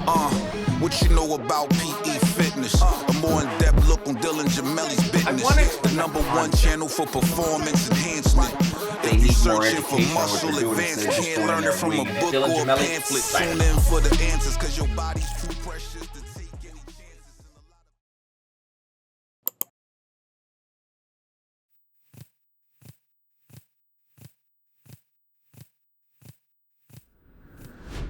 What you know about PE fitness? A more in-depth look on Gemelli's business. The #1 channel for performance enhancement. If you searching for muscle advance, can't learn it from a book or a pamphlet. Tune in for the answers, cause your body's too precious to take any chances.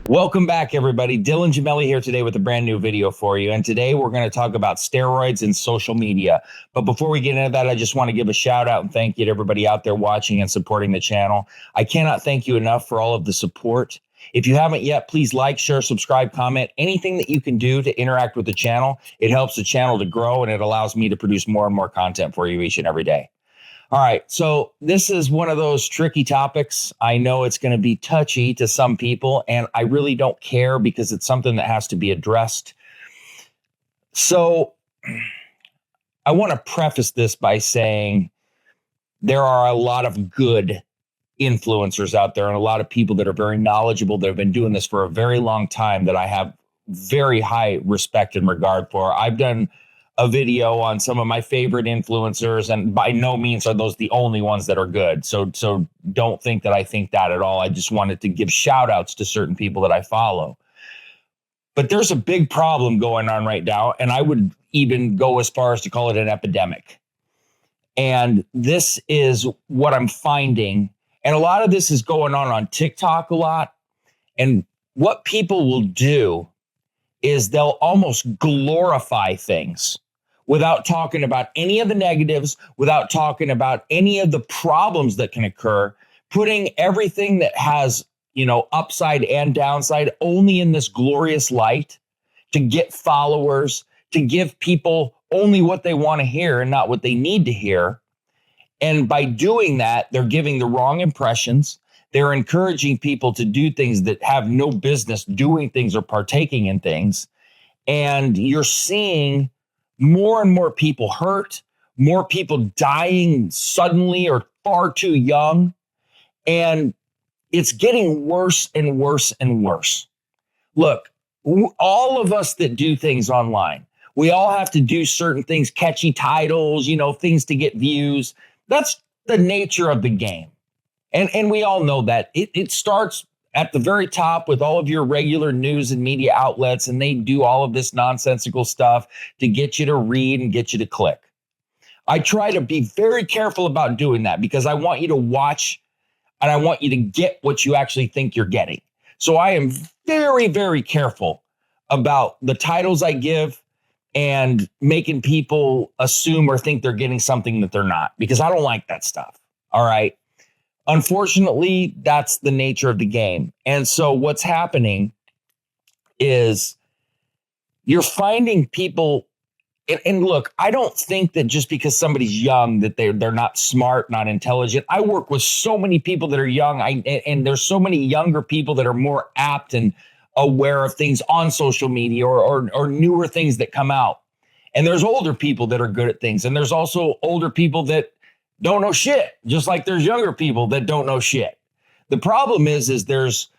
Welcome back, everybody. Dylan Gemelli here today with a brand new video for you. And today we're going to talk about steroids and social media. But before we get into that, I just want to give a shout out and thank you to everybody out there watching and supporting the channel. I cannot thank you enough for all of the support. If you haven't yet, please like, share, subscribe, comment, anything that you can do to interact with the channel. It helps the channel to grow and it allows me to produce more and more content for you each and every day. All right, so this is one of those tricky topics. I know it's going to be touchy to some people, and I really don't care because it's something that has to be addressed. So I want to preface this by saying there are a lot of good influencers out there and a lot of people that are very knowledgeable that have been doing this for a very long time that I have very high respect and regard for. I've done a video on some of my favorite influencers, and by no means are those the only ones that are good. So don't think that I think that at all. I just wanted to give shout outs to certain people that I follow. But there's a big problem going on right now, and I would even go as far as to call it an epidemic. And this is what I'm finding. And a lot of this is going on TikTok a lot. And what people will do is they'll almost glorify things without talking about any of the negatives, without talking about any of the problems that can occur, putting everything that has, upside and downside only in this glorious light to get followers, to give people only what they want to hear and not what they need to hear. And by doing that, they're giving the wrong impressions. They're encouraging people to do things that have no business doing things or partaking in things. And you're seeing more and more people hurt, more people dying suddenly or far too young. And it's getting worse and worse and worse. Look, all of us that do things online, we all have to do certain things, catchy titles, things to get views. That's the nature of the game. And we all know that it starts at the very top with all of your regular news and media outlets, and they do all of this nonsensical stuff to get you to read and get you to click. I try to be very careful about doing that because I want you to watch and I want you to get what you actually think you're getting. So I am very, very careful about the titles I give and making people assume or think they're getting something that they're not, because I don't like that stuff. All right. Unfortunately, that's the nature of the game. And so what's happening is you're finding people. And look, I don't think that just because somebody's young that they're not smart, not intelligent. I work with so many people that are young, and there's so many younger people that are more apt and aware of things on social media or newer things that come out. And there's older people that are good at things. And there's also older people that don't know shit, just like there's younger people that don't know shit. The problem is there's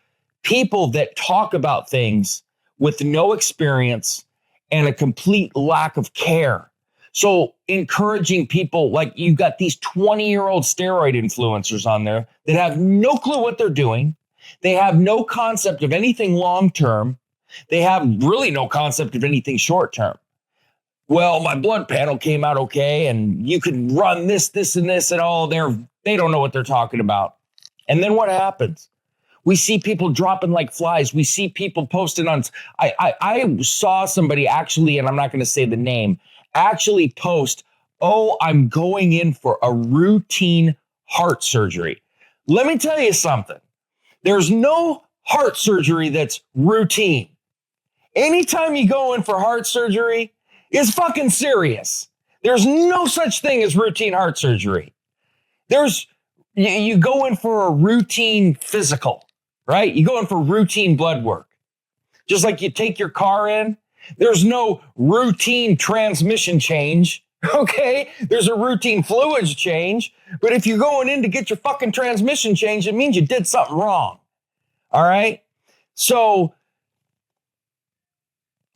people that talk about things with no experience and a complete lack of care. So encouraging people, like you've got these 20-year-old steroid influencers on there that have no clue what they're doing. They have no concept of anything long-term. They have really no concept of anything short-term. Well, my blood panel came out okay, and you can run this, and this, and all. They don't know what they're talking about. And then what happens? We see people dropping like flies. We see people posting on. I saw somebody actually, and I'm not going to say the name, actually post, "Oh, I'm going in for a routine heart surgery." Let me tell you something. There's no heart surgery that's routine. Anytime you go in for heart surgery, it's fucking serious. There's no such thing as routine heart surgery. You go in for a routine physical, right? You go in for routine blood work. Just like you take your car in, there's no routine transmission change, okay? There's a routine fluids change. But if you're going in to get your fucking transmission changed, it means you did something wrong, all right? So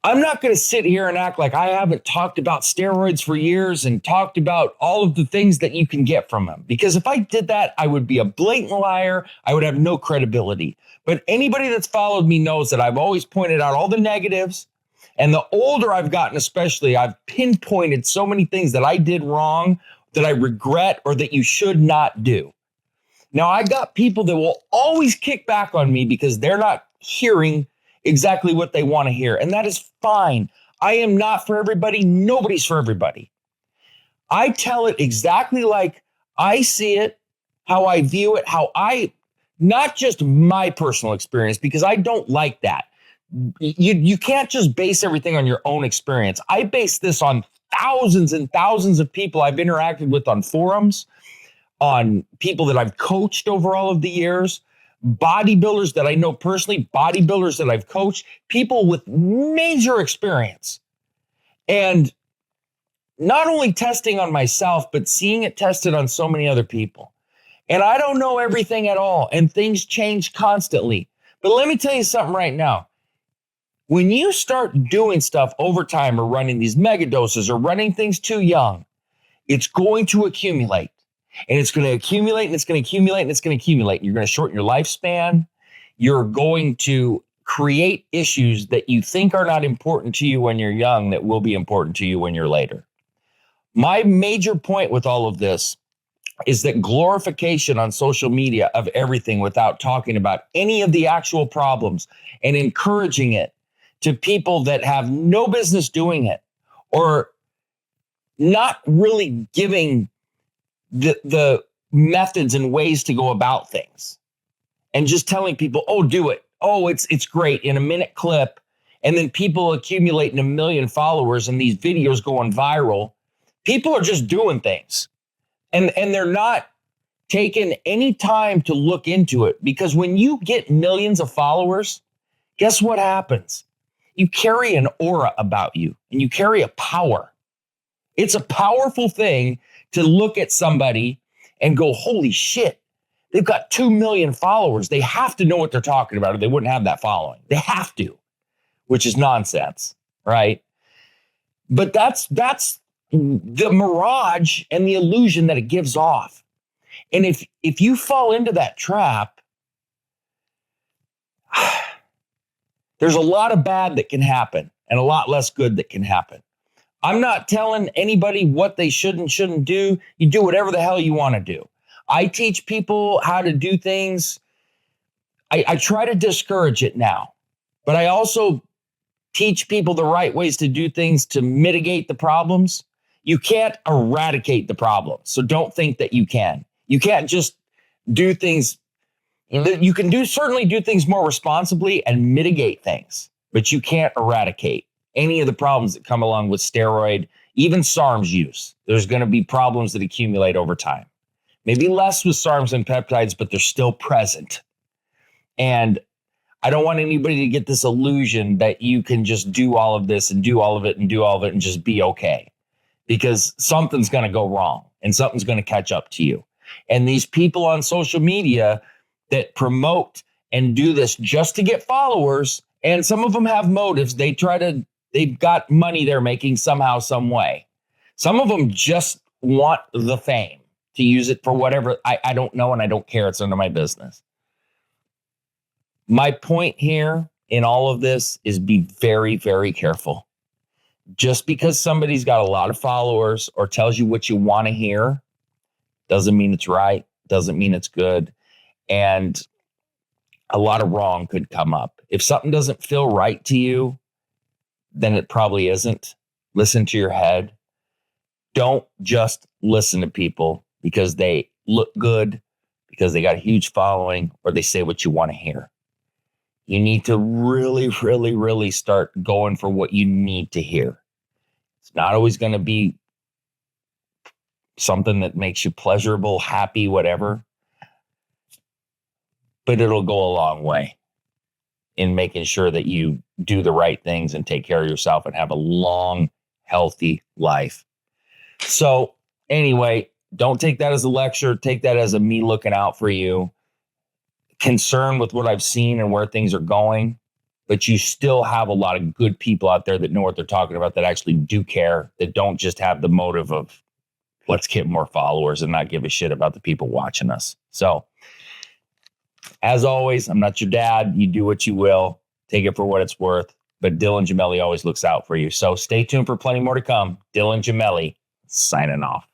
I'm not going to sit here and act like I haven't talked about steroids for years and talked about all of the things that you can get from them. Because if I did that, I would be a blatant liar. I would have no credibility. But anybody that's followed me knows that I've always pointed out all the negatives. And the older I've gotten, especially, I've pinpointed so many things that I did wrong, that I regret, or that you should not do. Now, I got people that will always kick back on me because they're not hearing exactly what they want to hear. And that is fine. I am not for everybody. Nobody's for everybody. I tell it exactly like I see it, how I view it, not just my personal experience, because I don't like that. You can't just base everything on your own experience. I base this on thousands and thousands of people I've interacted with on forums, on people that I've coached over all of the years, bodybuilders that I know personally, bodybuilders that I've coached, people with major experience. And not only testing on myself, but seeing it tested on so many other people. And I don't know everything at all, and things change constantly. But let me tell you something right now. When you start doing stuff over time, or running these mega doses, or running things too young, it's going to accumulate. And it's going to accumulate, and it's going to accumulate, and it's going to accumulate. And you're going to shorten your lifespan. You're going to create issues that you think are not important to you when you're young that will be important to you when you're later. My major point with all of this is that glorification on social media of everything without talking about any of the actual problems and encouraging it to people that have no business doing it, or not really giving the methods and ways to go about things, and just telling people, oh, do it. Oh, it's great in a minute clip. And then people accumulating 1 million followers and these videos going viral. People are just doing things, and they're not taking any time to look into it, because when you get millions of followers, guess what happens? You carry an aura about you, and you carry a power. It's a powerful thing to look at somebody and go, holy shit, they've got 2 million followers. They have to know what they're talking about, or they wouldn't have that following. They have to, which is nonsense, right? But that's the mirage and the illusion that it gives off. And if you fall into that trap, there's a lot of bad that can happen and a lot less good that can happen. I'm not telling anybody what they should and shouldn't do. You do whatever the hell you want to do. I teach people how to do things. I try to discourage it now, but I also teach people the right ways to do things to mitigate the problems. You can't eradicate the problem, so don't think that you can. You can't just do things. You can certainly do things more responsibly and mitigate things, but you can't eradicate any of the problems that come along with steroid, even SARMs use. There's going to be problems that accumulate over time. Maybe less with SARMs and peptides, but they're still present. And I don't want anybody to get this illusion that you can just do all of this and do all of it and do all of it and just be okay, because something's going to go wrong and something's going to catch up to you. And these people on social media that promote and do this just to get followers, and some of them have motives. They've got money they're making somehow, some way. Some of them just want the fame to use it for whatever. I don't know, and I don't care. It's none of my business. My point here in all of this is be very, very careful. Just because somebody's got a lot of followers or tells you what you want to hear doesn't mean it's right, doesn't mean it's good. And a lot of wrong could come up. If something doesn't feel right to you, then it probably isn't. Listen to your head. Don't just listen to people because they look good, because they got a huge following, or they say what you want to hear. You need to really, really, really start going for what you need to hear. It's not always going to be something that makes you pleasurable, happy, whatever, but it'll go a long way in making sure that you do the right things and take care of yourself and have a long, healthy life. So anyway, don't take that as a lecture. Take that as a me looking out for you, concerned with what I've seen and where things are going, but you still have a lot of good people out there that know what they're talking about, that actually do care, that don't just have the motive of let's get more followers and not give a shit about the people watching us. So as always, I'm not your dad. You do what you will. Take it for what it's worth. But Dylan Gemelli always looks out for you. So stay tuned for plenty more to come. Dylan Gemelli signing off.